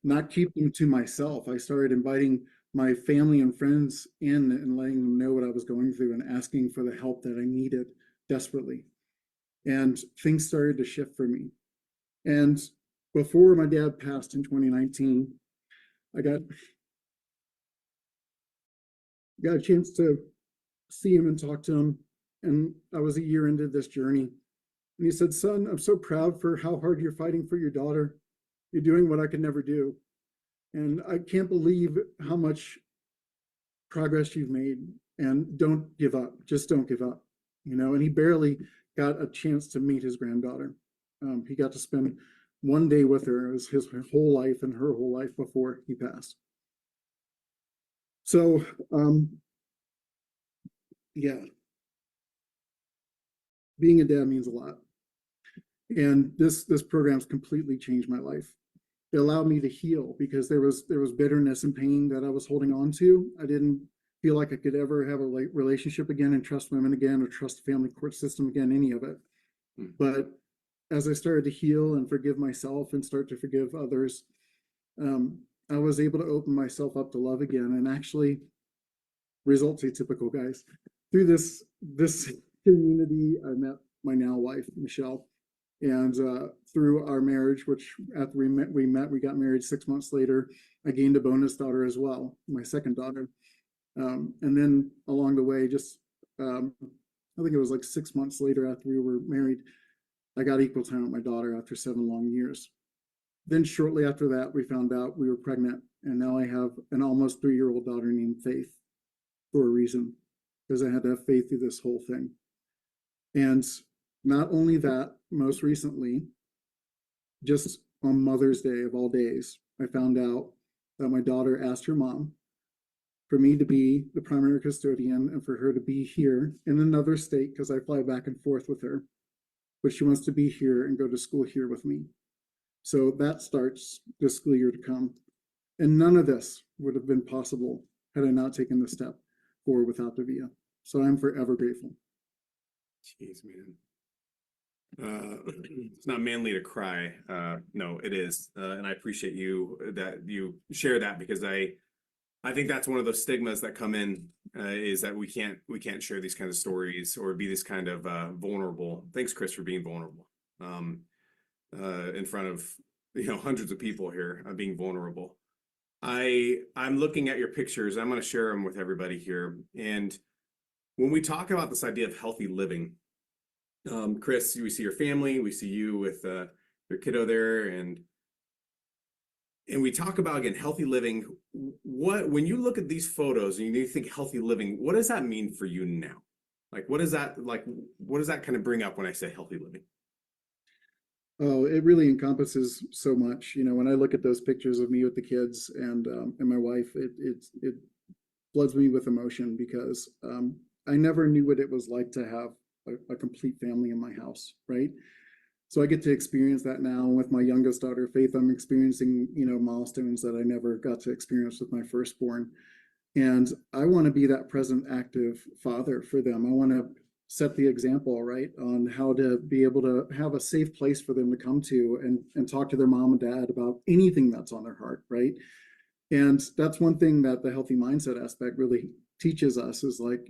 not keep them to myself. I started inviting my family and friends in and letting them know what I was going through and asking for the help that I needed desperately. And things started to shift for me. And before my dad passed in 2019, I got a chance to see him and talk to him. And I was a year into this journey. And he said, "Son, I'm so proud for how hard you're fighting for your daughter. You're doing what I could never do. And I can't believe how much progress you've made. And don't give up. Just don't give up." You know, and he barely got a chance to meet his granddaughter. He got to spend one day with her. It was his whole life and her whole life before he passed. So, yeah, being a dad means a lot. And this program's completely changed my life. It allowed me to heal because there was bitterness and pain that I was holding on to. I didn't feel like I could ever have a relationship again and trust women again or trust the family court system again, any of it. But as I started to heal and forgive myself and start to forgive others, I was able to open myself up to love again, and actually, results atypical, guys. Through this community, I met my now wife, Michelle, and through our marriage, which after we got married 6 months later, I gained a bonus daughter as well, my second daughter. And then along the way, just I think it was like 6 months later after we were married, I got equal time with my daughter after 7 long years. Then shortly after that, we found out we were pregnant, and now I have an almost 3-year-old daughter named Faith for a reason, because I had to have faith through this whole thing. And not only that, most recently, just on Mother's Day of all days, I found out that my daughter asked her mom for me to be the primary custodian and for her to be here in another state, because I fly back and forth with her, but she wants to be here and go to school here with me. So that starts this school year to come. And none of this would have been possible had I not taken this step forward without Davia. So I'm forever grateful. Jeez, man. It's not manly to cry. No, it is. And I appreciate you that you share that, because I think that's one of those stigmas that come in, is that we can't share these kinds of stories or be this kind of vulnerable. Thanks, Chris, for being vulnerable in front of hundreds of people here, being vulnerable. I'm looking at your pictures. I'm going to share them with everybody here. And when we talk about this idea of healthy living, Chris, we see your family, we see you with your kiddo there, and we talk about, again, healthy living. When you look at these photos and you think healthy living, what does that mean for you now? Like, what does that kind of bring up when I say healthy living? Oh, it really encompasses so much. You know, when I look at those pictures of me with the kids and my wife, it floods me with emotion, because I never knew what it was like to have a complete family in my house, right? So I get to experience that now with my youngest daughter, Faith. I'm experiencing, milestones that I never got to experience with my firstborn. And I want to be that present, active father for them. I want to set the example, right, on how to be able to have a safe place for them to come to and talk to their mom and dad about anything that's on their heart, right? And that's one thing that the healthy mindset aspect really teaches us, is like,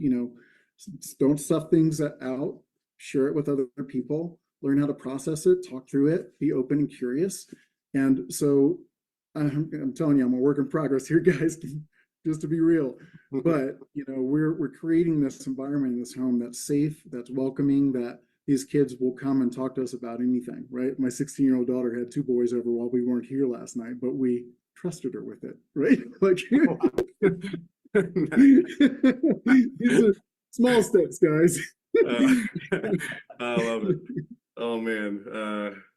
don't stuff things out, share it with other people, learn how to process it, talk through it, be open and curious. And so I'm telling you, I'm a work in progress here, guys, just to be real. But, we're creating this environment in this home that's safe, that's welcoming, that these kids will come and talk to us about anything, right? My 16-year-old daughter had 2 boys over while we weren't here last night, but we trusted her with it, right? Like, these are small steps, guys. I love it. Oh man,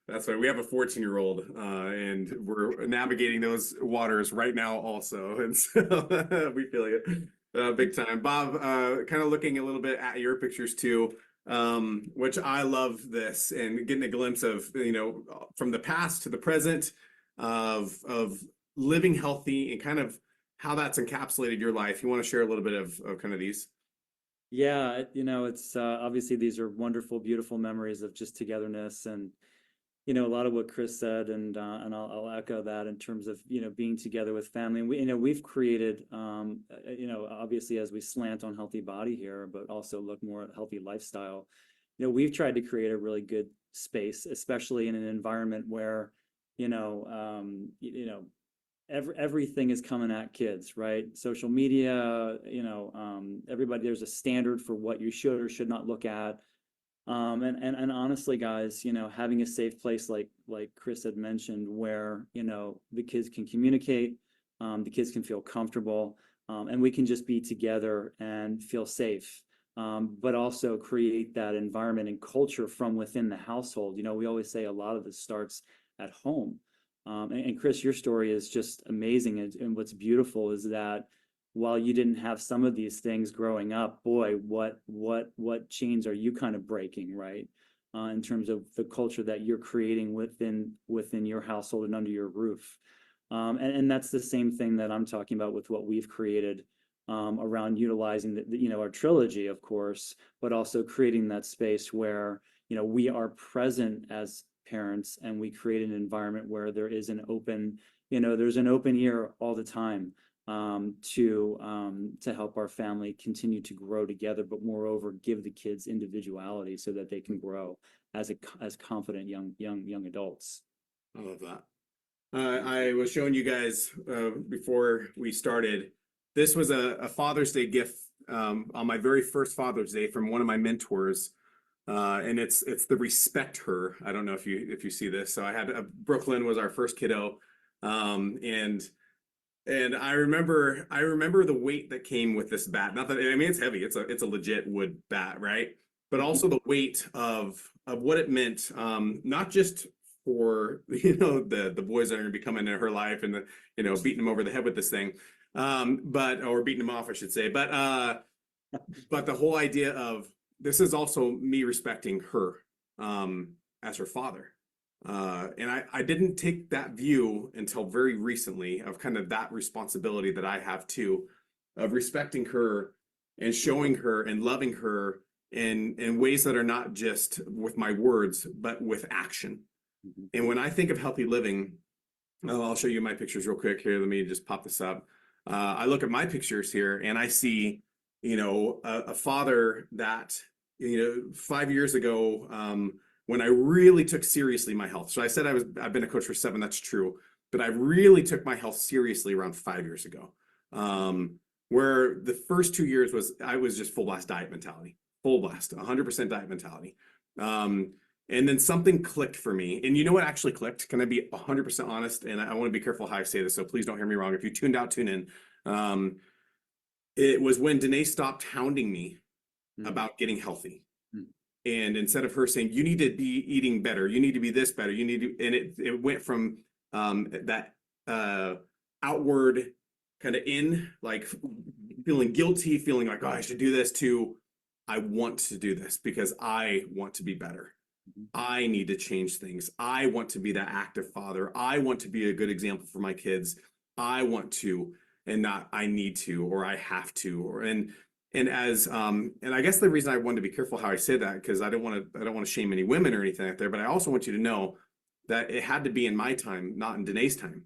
that's right. We have a 14-year-old, and we're navigating those waters right now also, and so we feel it big time. Bob, kind of looking a little bit at your pictures too, which I love this, and getting a glimpse of from the past to the present of living healthy and kind of how that's encapsulated your life. You want to share a little bit of kind of these? Yeah, it's obviously these are wonderful, beautiful memories of just togetherness, and a lot of what Chris said, and I'll echo that in terms of being together with family. And we've created obviously, as we slant on healthy body here, but also look more at healthy lifestyle. you know, we've tried to create a really good space, especially in an environment where, everything is coming at kids, right? Social media, everybody, there's a standard for what you should or should not look at. And honestly, guys, having a safe place like Chris had mentioned, where, the kids can communicate, the kids can feel comfortable, and we can just be together and feel safe. But also create that environment and culture from within the household. We always say a lot of this starts at home. And Chris, your story is just amazing. And what's beautiful is that while you didn't have some of these things growing up, boy, what chains are you kind of breaking, right? In terms of the culture that you're creating within your household and under your roof. And that's the same thing that I'm talking about with what we've created around utilizing our trilogy, of course, but also creating that space where, we are present as parents, and we create an environment where there is an open, there's an open ear all the time to help our family continue to grow together, but moreover, give the kids individuality so that they can grow as confident young adults. I love that. I was showing you guys before we started. This was a Father's Day gift on my very first Father's Day from one of my mentors. And it's the Respect Her. I don't know if you see this. So I had Brooklyn was our first kiddo. And I remember the weight that came with this bat. Not that, I mean, it's heavy. It's a legit wood bat, right? But also the weight of what it meant, not just for, the boys that are going to be coming into her life and beating them over the head with this thing. Or beating them off, I should say. But the whole idea of, this is also me respecting her as her father. And I didn't take that view until very recently of kind of that responsibility that I have too, of respecting her and showing her and loving her in ways that are not just with my words, but with action. Mm-hmm. And when I think of healthy living, I'll show you my pictures real quick here. Let me just pop this up. I look at my pictures here and I see, a father that, 5 years ago, when I really took seriously my health. So I said I've been a coach for 7, that's true. But I really took my health seriously around 5 years ago. Where the first 2 years I was just full blast diet mentality, full blast, 100% diet mentality. And then something clicked for me. And you know what actually clicked? Can I be 100% honest? And I want to be careful how I say this, so please don't hear me wrong. If you tuned out, tune in. It was when Danae stopped hounding me about getting healthy. And instead of her saying, you need to be eating better, you need to be this better, you need to, and it went from that outward kind of in, like feeling guilty, feeling like, oh, I should do this, to I want to do this because I want to be better. I need to change things. I want to be that active father. I want to be a good example for my kids. I want to, and not I need to, or I have to, and I guess the reason I wanted to be careful how I say that, because I don't want to shame any women or anything out there, but I also want you to know that it had to be in my time, not in Danae's time.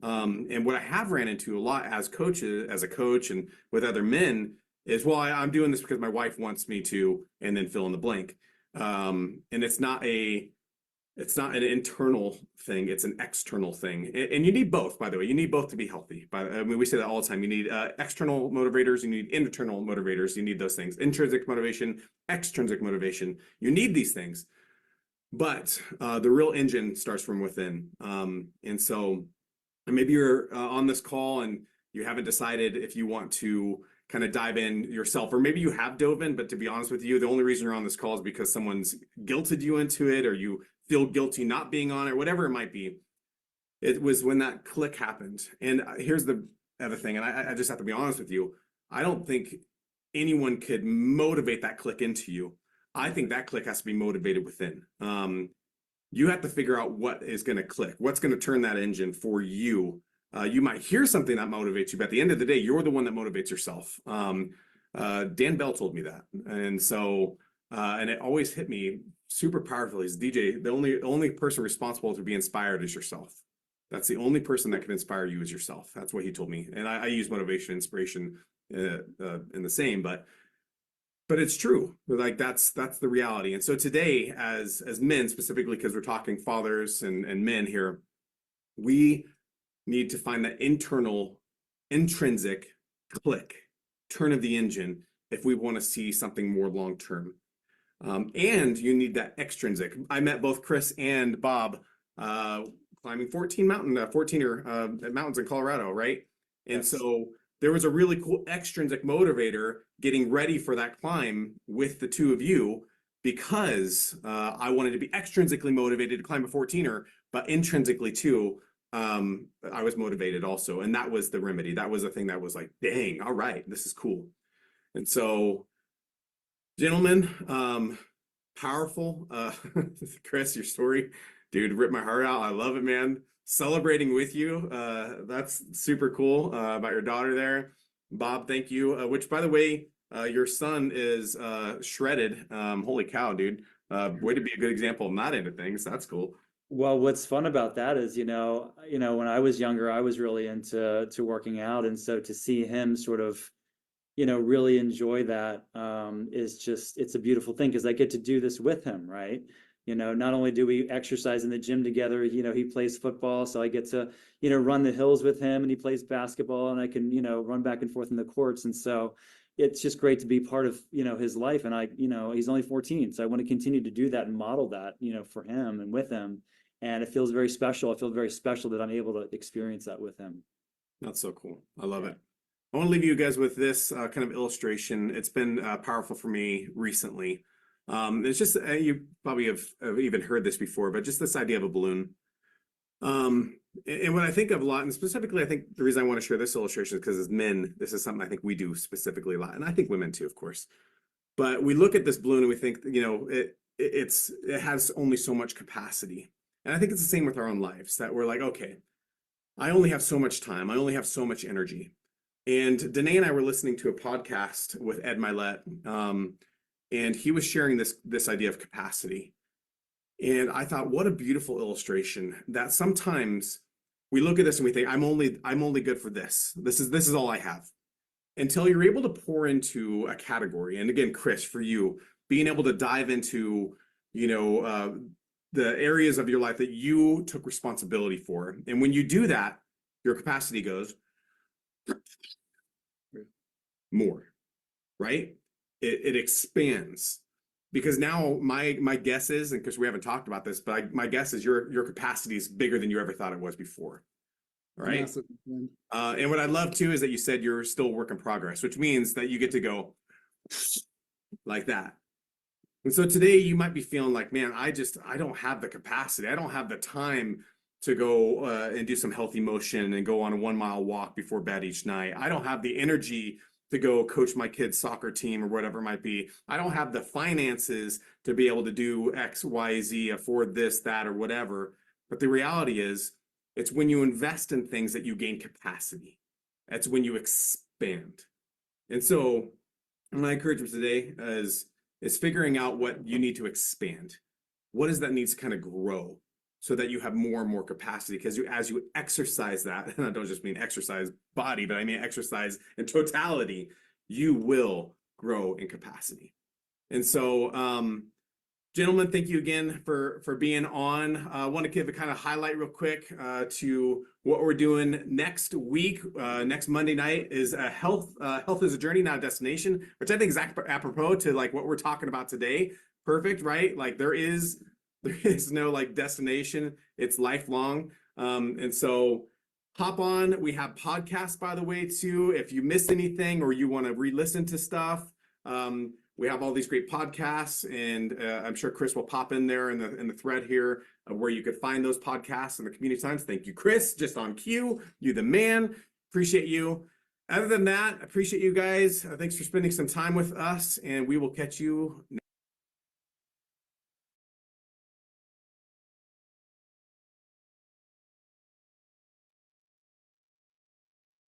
And what I have ran into a lot as a coach and with other men is, well, I'm doing this because my wife wants me to, and then fill in the blank. And it's not an internal thing, it's an external thing. And you need both, by the way. You need both to be healthy. I mean, we say that all the time. You need external motivators, you need internal motivators, you need those things. Intrinsic motivation, extrinsic motivation. You need these things. But the real engine starts from within. And so maybe you're on this call and you haven't decided if you want to kind of dive in yourself, or maybe you have dove in, but to be honest with you, the only reason you're on this call is because someone's guilted you into it, or you feel guilty not being on it, whatever it might be. It was when that click happened. And here's the other thing, and I just have to be honest with you. I don't think anyone could motivate that click into you. I think that click has to be motivated within. You have to figure out what is going to click, what's going to turn that engine for you. You might hear something that motivates you, but at the end of the day, you're the one that motivates yourself. Dan Bell told me that. And so, and it always hit me super powerfully is, DJ, the only person responsible to be inspired is yourself. That's the only person that can inspire you is yourself. That's what he told me. And I use motivation, inspiration in the same, but but it's true. Like that's the reality. And so today, as men, specifically because we're talking fathers and men here, we need to find that intrinsic click, turn of the engine if we want to see something more long term. And you need that extrinsic. I met both Chris and Bob climbing 14 mountains in Colorado, right? And Yes. so there was a really cool extrinsic motivator getting ready for that climb with the two of you, because I wanted to be extrinsically motivated to climb a 14er, but intrinsically too, I was motivated also. And that was the remedy. That was the thing that was like, dang, all right, this is cool. And so, gentlemen, powerful. Chris, your story, dude, ripped my heart out. I love it, man. Celebrating with you. That's super cool about your daughter there. Bob, thank you. Which, by the way, your son is shredded. Holy cow, dude. Way to be a good example of not into things. That's cool. Well, what's fun about that is, when I was younger, I was really into working out. And so to see him sort of, really enjoy that it's a beautiful thing, because I get to do this with him, right? Not only do we exercise in the gym together, he plays football, so I get to, run the hills with him, and he plays basketball, and I can, run back and forth in the courts. And so it's just great to be part of, his life. And he's only 14, so I want to continue to do that and model that, for him and with him. And it feels very special. I feel very special that I'm able to experience that with him. That's so cool. I love it. I want to leave you guys with this kind of illustration. It's been powerful for me recently. It's just, you probably have even heard this before, but just this idea of a balloon. And what I think of a lot, and specifically, I think the reason I want to share this illustration is because as men, this is something I think we do specifically a lot. And I think women too, of course. But we look at this balloon and we think, it has only so much capacity. And I think it's the same with our own lives, that we're like, okay, I only have so much time. I only have so much energy. And Danae and I were listening to a podcast with Ed Milet, and he was sharing this idea of capacity. And I thought, what a beautiful illustration, that sometimes we look at this and we think, I'm only good for this. This is all I have. Until you're able to pour into a category. And again, Chris, for you, being able to dive into, the areas of your life that you took responsibility for. And when you do that, your capacity goes more, right? It expands, because now my guess is, and because we haven't talked about this, but my guess is your capacity is bigger than you ever thought it was before. All right. Massive. And what I love too is that you said you're still a work in progress, which means that you get to go like that. And so today you might be feeling like, man, I don't have the capacity. I don't have the time to go and do some healthy motion and go on a 1 mile walk before bed each night. I don't have the energy to go coach my kid's soccer team or whatever it might be. I don't have the finances to be able to do X, Y, Z, afford this, that, or whatever. But the reality is, it's when you invest in things that you gain capacity. That's when you expand. And so my encouragement today is figuring out what you need to expand. What is that needs to kind of grow so that you have more and more capacity? Because as you exercise that, and I don't just mean exercise body, but I mean exercise in totality, you will grow in capacity. And so, gentlemen, thank you again for being on. I want to give a kind of highlight real quick to what we're doing next week. Next Monday night is a health is a journey, not a destination, which I think is apropos to like what we're talking about today. Perfect, right? Like there is no like destination. It's lifelong. And so hop on. We have podcasts, by the way, too. If you missed anything or you want to re-listen to stuff, we have all these great podcasts, and I'm sure Chris will pop in there in the thread here where you could find those podcasts in the community times. Thank you, Chris, just on cue. You the man. Appreciate you. Other than that, appreciate you guys. Thanks for spending some time with us, and we will catch you next.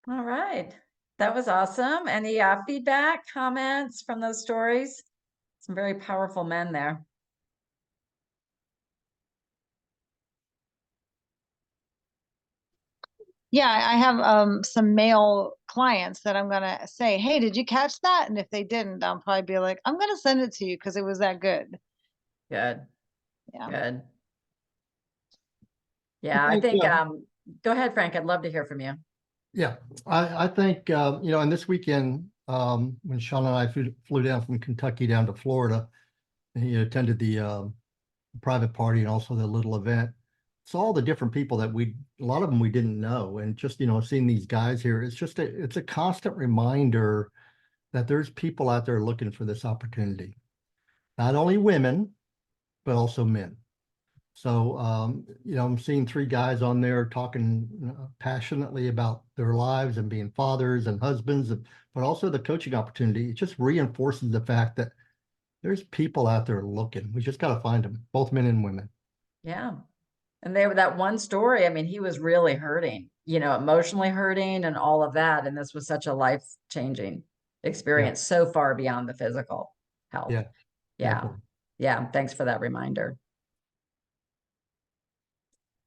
All right. That was awesome. Any feedback, comments from those stories? Some very powerful men there. Yeah, I have some male clients that I'm gonna say, hey, did you catch that? And if they didn't, I'll probably be like, I'm gonna send it to you because it was that good. Good, Yeah. good. Yeah, I think, go ahead, Frank. I'd love to hear from you. Yeah, I think, you know, and this weekend, when Sean and I flew down from Kentucky down to Florida, and he attended the private party and also the little event. Saw all the different people that a lot of them we didn't know. And just, you know, seeing these guys here, it's a constant reminder that there's people out there looking for this opportunity. Not only women, but also men. So, you know, I'm seeing 3 guys on there talking passionately about their lives and being fathers and husbands, but also the coaching opportunity. It just reinforces the fact that there's people out there looking. We just got to find them, both men and women. Yeah. And they were that one story. I mean, he was really hurting, you know, emotionally hurting and all of that. And this was such a life-changing experience, so far beyond the physical health. Yeah. Yeah. Definitely. Yeah. Thanks for that reminder.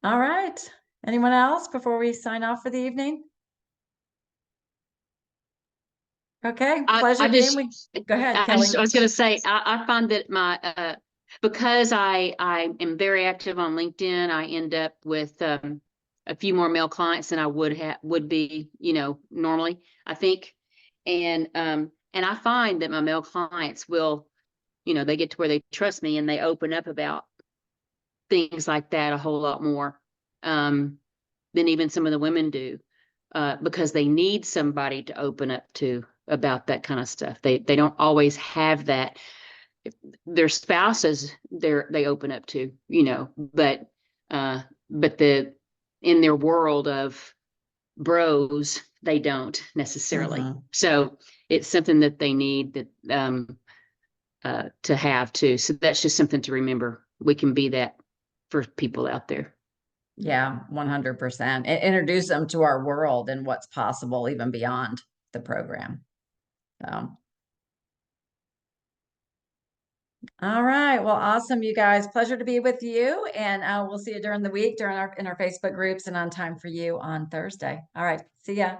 All right. Anyone else before we sign off for the evening? Okay. Pleasure being with. Go ahead, Kelly. I was going to say, I find that because I am very active on LinkedIn, I end up with a few more male clients than I would be, you know, normally, I think. And I find that my male clients will, you know, they get to where they trust me and they open up about things like that a whole lot more than even some of the women do, because they need somebody to open up to about that kind of stuff. They don't always have that. Their spouses, they open up to, you know, but in their world of bros, they don't necessarily. So it's something that they need that to have too. So that's just something to remember. We can be that for people out there. Yeah, 100%. Introduce them to our world and what's possible even beyond the program. So. All right. Well, awesome, you guys. Pleasure to be with you. And we'll see you during the week, in our Facebook groups and on Time for You on Thursday. All right. See ya.